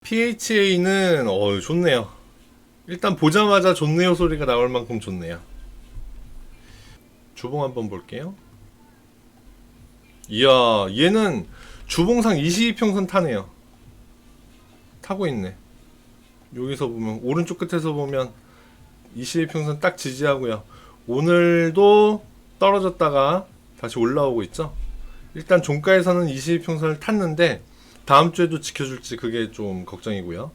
PHA는 좋네요. 일단 보자마자 좋네요 소리가 나올 만큼 좋네요. 주봉 한번 볼게요. 이야, 얘는 주봉상 22평선 타네요. 타고 있네. 여기서 보면 오른쪽 끝에서 보면 22평선 딱 지지하고요. 오늘도 떨어졌다가 다시 올라오고 있죠. 일단 종가에서는 22평선을 탔는데 다음 주에도 지켜줄지 그게 좀 걱정이고요.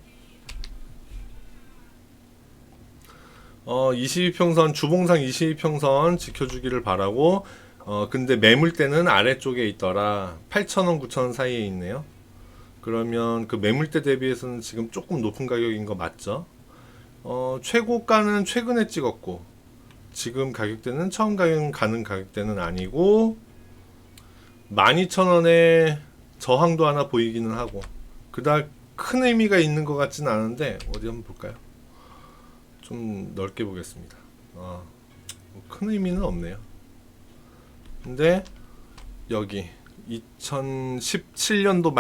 22평선 주봉상 22평선 지켜주기를 바라고. 근데 매물대는 아래쪽에 있더라. 8,000원 9,000원 사이에 있네요. 그러면 그 매물대 대비해서는 지금 조금 높은 가격인 거 맞죠? 최고가는 최근에 찍었고 지금 가격대는 처음 가는 가격대는 아니고 12,000원에 저항도 하나 보이기는 하고 그닥 큰 의미가 있는 것 같지는 않은데 어디 한번 볼까요? 좀 넓게 보겠습니다. 큰 의미는 없네요. 근데 여기 2017년도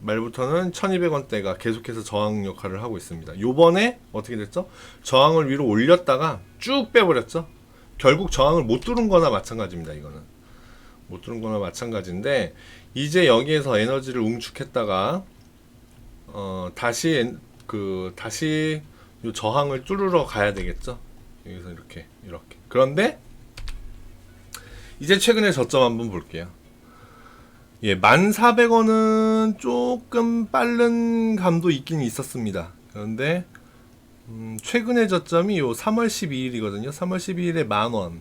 말부터는 1200원대가 계속해서 저항 역할을 하고 있습니다. 요번에 어떻게 됐죠? 저항을 위로 올렸다가 쭉 빼버렸죠. 결국 저항을 못 뚫은 거나 마찬가지입니다. 이거는 못 뚫은 거나 마찬가지인데 이제 여기에서 에너지를 응축했다가 다시 요 저항을 뚫으러 가야 되겠죠. 여기서 이렇게 그런데 이제 최근에 저점 한번 볼게요. 1400원은 조금 빠른 감도 있긴 있었습니다. 그런데 최근의 저점이 요 3월 12일이거든요. 3월 12일에 10,000원.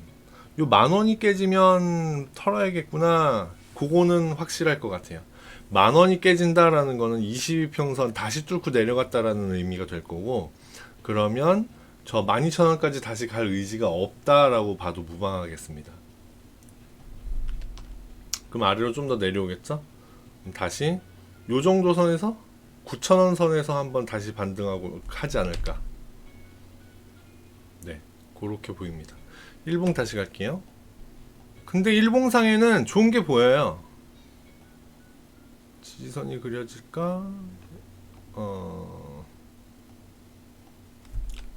요 10,000원이 깨지면 털어야겠구나. 그거는 확실할 것 같아요. 10,000원이 깨진다라는 거는 22평선 다시 뚫고 내려갔다라는 의미가 될 거고, 그러면 저 12,000원까지 다시 갈 의지가 없다라고 봐도 무방하겠습니다. 그럼 아래로 좀 더 내려오겠죠? 그럼 다시 요 정도 선에서 9,000원 선에서 한번 다시 반등하고 하지 않을까. 네, 그렇게 보입니다. 일봉 다시 갈게요. 근데 일봉상에는 좋은 게 보여요. 지지선이 그려질까?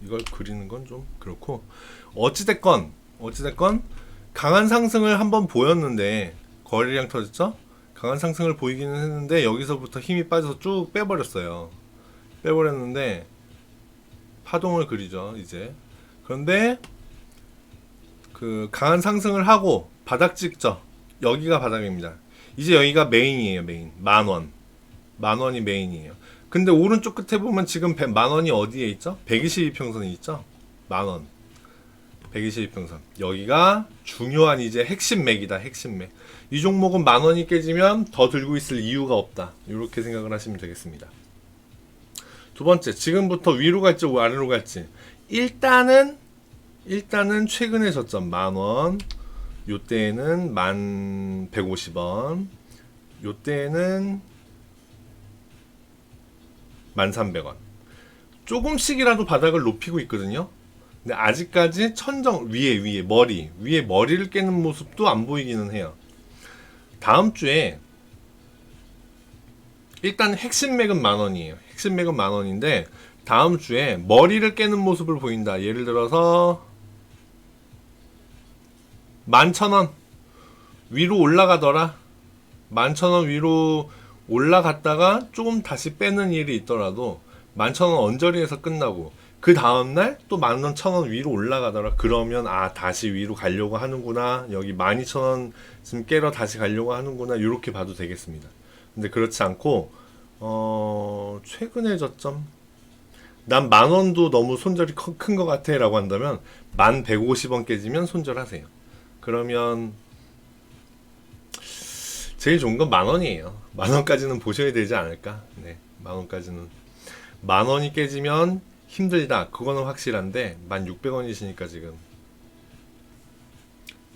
이걸 그리는 건 좀 그렇고, 어찌됐건 강한 상승을 한번 보였는데 거래량 터졌죠? 강한 상승을 보이기는 했는데 여기서부터 힘이 빠져서 쭉 빼버렸는데 파동을 그리죠 이제. 그런데 그 강한 상승을 하고 바닥 찍죠. 여기가 바닥입니다. 이제 여기가 메인이에요. 메인 10,000원, 10,000원이 메인이에요. 근데 오른쪽 끝에 보면 지금 10,000원이 어디에 있죠? 122평선이 있죠. 10,000원 122평선, 여기가 중요한 이제 핵심 맥이다. 핵심 맥. 이 종목은 10,000원이 깨지면 더 들고 있을 이유가 없다. 이렇게 생각을 하시면 되겠습니다. 두 번째, 지금부터 위로 갈지 아래로 갈지. 일단은 최근의 저점 10,000원, 요때는 1,150원, 요때는 1,300원. 조금씩이라도 바닥을 높이고 있거든요. 근데 아직까지 천정 위에 머리를 깨는 모습도 안 보이기는 해요. 다음 주에 일단 핵심 맥은 10,000원이에요. 핵심 맥은 10,000원인데 다음 주에 머리를 깨는 모습을 보인다. 예를 들어서 11,000원 위로 올라가더라. 11,000원 위로 올라갔다가 조금 다시 빼는 일이 있더라도 11,000원 언저리에서 끝나고 그 다음날 또 11,000원 위로 올라가더라. 그러면 다시 위로 가려고 하는구나. 여기 12,000원 지금 깨러 다시 가려고 하는구나. 이렇게 봐도 되겠습니다. 근데 그렇지 않고 최근의 저점 난 10,000원도 너무 손절이 큰 것 같아 라고 한다면 1,150원 깨지면 손절하세요. 그러면 제일 좋은 건 10,000원이에요. 10,000원까지는 보셔야 되지 않을까. 네, 10,000원까지는. 10,000원이 깨지면 힘들다. 그거는 확실한데 1,600원이시니까 지금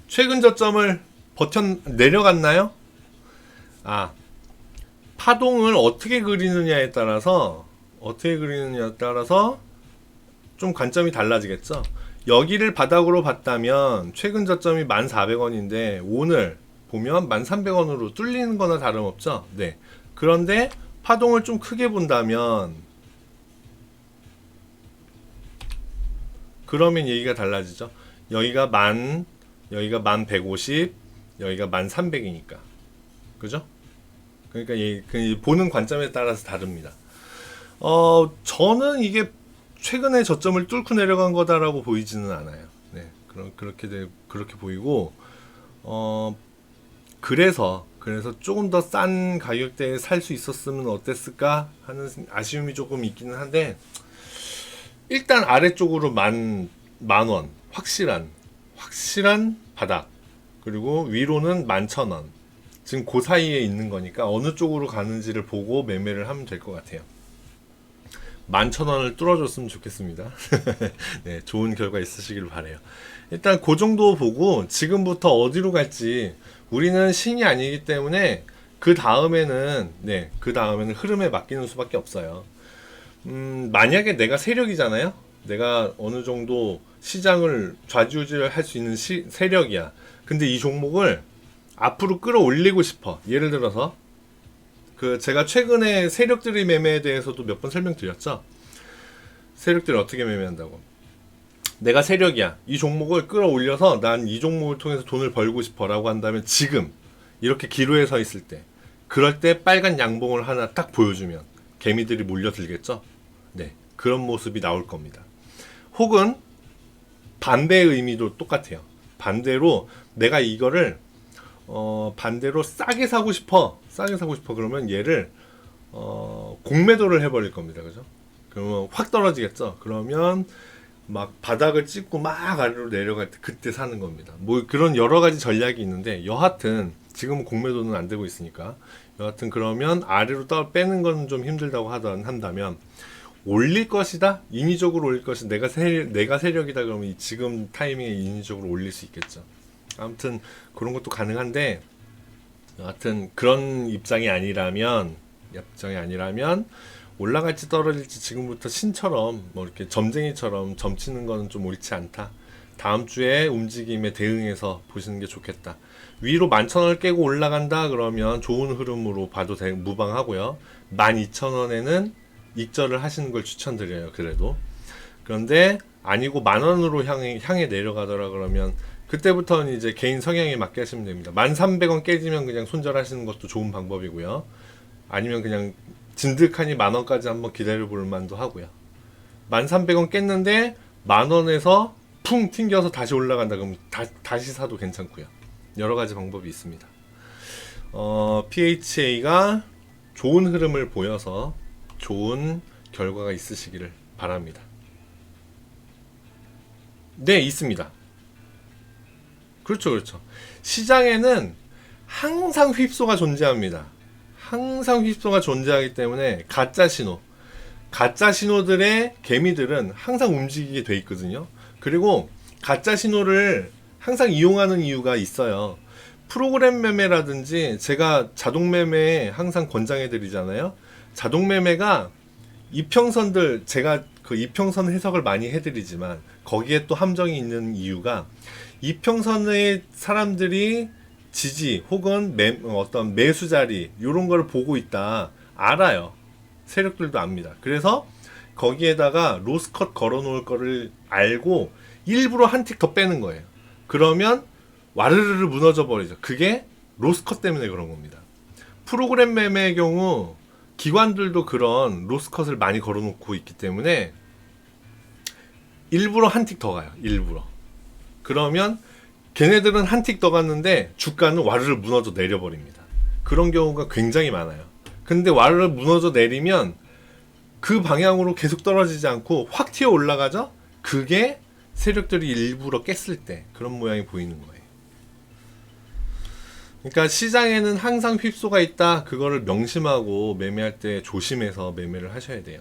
최근 저점을 내려갔나요? 파동을 어떻게 그리느냐에 따라서 좀 관점이 달라지겠죠. 여기를 바닥으로 봤다면 최근 저점이 1,400원인데 오늘 보면 1,300원으로 뚫리는 거나 다름없죠. 네. 그런데 파동을 좀 크게 본다면 그러면 얘기가 달라지죠. 여기가 여기가 1150, 여기가 1300이니까. 그죠? 그러니까 그 보는 관점에 따라서 다릅니다. 저는 이게 최근에 저점을 뚫고 내려간 거다라고 보이지는 않아요. 네, 그렇게 보이고, 그래서 조금 더 싼 가격대에 살 수 있었으면 어땠을까 하는 아쉬움이 조금 있기는 한데, 일단 아래쪽으로 만 원, 확실한 바닥, 그리고 위로는 11,000원. 지금 그 사이에 있는 거니까 어느 쪽으로 가는지를 보고 매매를 하면 될 것 같아요. 11,000원을 뚫어줬으면 좋겠습니다. 네, 좋은 결과 있으시길 바래요. 일단 그 정도 보고 지금부터 어디로 갈지, 우리는 신이 아니기 때문에 그 다음에는 흐름에 맡기는 수밖에 없어요. 만약에 내가 세력이잖아요. 내가 어느 정도 시장을 좌지우지를 할 수 있는 세력이야. 근데 이 종목을 앞으로 끌어올리고 싶어. 예를 들어서 제가 최근에 세력들의 매매에 대해서도 몇 번 설명드렸죠. 세력들을 어떻게 매매한다고. 내가 세력이야. 이 종목을 끌어올려서 난 이 종목을 통해서 돈을 벌고 싶어라고 한다면, 지금 이렇게 기로에 서 있을 때, 그럴 때 빨간 양봉을 하나 딱 보여주면 개미들이 몰려들겠죠. 네, 그런 모습이 나올 겁니다. 혹은 반대의 의미도 똑같아요. 반대로 내가 이거를 반대로 싸게 사고 싶어 그러면 얘를 공매도를 해버릴 겁니다. 그죠? 그러면 확 떨어지겠죠. 그러면 막 바닥을 찍고 막 아래로 내려갈 때 그때 사는 겁니다. 뭐 그런 여러 가지 전략이 있는데, 여하튼 지금은 공매도는 안 되고 있으니까, 여하튼 그러면 아래로 빼는 건 좀 힘들다고 한다면, 올릴 것이다, 인위적으로 올릴 것이다, 내가 세력이다 그러면 지금 타이밍에 인위적으로 올릴 수 있겠죠. 아무튼 그런 것도 가능한데, 여하튼 그런 입장이 아니라면 올라갈지 떨어질지 지금부터 신처럼 뭐 이렇게 점쟁이처럼 점치는 거는 좀 옳지 않다. 다음 주에 움직임에 대응해서 보시는 게 좋겠다. 위로 11,000원을 깨고 올라간다 그러면 좋은 흐름으로 봐도 무방하고요. 12,000원에는 익절을 하시는 걸 추천드려요. 그런데 아니고 10,000원으로 향해 내려가더라 그러면 그때부터는 이제 개인 성향에 맞게 하시면 됩니다. 1,300원 깨지면 그냥 손절하시는 것도 좋은 방법이고요. 아니면 그냥 진득하니 10,000원까지 한번 기다려 볼 만도 하고요. 1,300원 깼는데 10,000원에서 풍 튕겨서 다시 올라간다 그러면 다시 사도 괜찮고요. 여러 가지 방법이 있습니다. PHA가 좋은 흐름을 보여서 좋은 결과가 있으시기를 바랍니다. 네, 있습니다. 그렇죠. 시장에는 항상 휩소가 존재합니다. 항상 휩소가 존재하기 때문에 가짜 신호들의 개미들은 항상 움직이게 돼 있거든요. 그리고 가짜 신호를 항상 이용하는 이유가 있어요. 프로그램 매매라든지, 제가 자동 매매 항상 권장해 드리잖아요. 자동 매매가 이평선들, 제가 그 이평선 해석을 많이 해드리지만 거기에 또 함정이 있는 이유가, 이평선의 사람들이 지지 혹은 어떤 매수 자리 이런 걸 보고 있다 알아요. 세력들도 압니다. 그래서 거기에다가 로스컷 걸어 놓을 거를 알고 일부러 한 틱 더 빼는 거예요. 그러면 와르르르 무너져 버리죠. 그게 로스컷 때문에 그런 겁니다. 프로그램 매매의 경우 기관들도 그런 로스컷을 많이 걸어 놓고 있기 때문에 일부러 한 틱 더 가요. 일부러. 그러면 걔네들은 한 틱 더 갔는데 주가는 와르르 무너져 내려버립니다. 그런 경우가 굉장히 많아요. 근데 와르르 무너져 내리면 그 방향으로 계속 떨어지지 않고 확 튀어 올라가죠? 그게 세력들이 일부러 깼을 때 그런 모양이 보이는 거예요. 그러니까 시장에는 항상 휩소가 있다. 그거를 명심하고 매매할 때 조심해서 매매를 하셔야 돼요.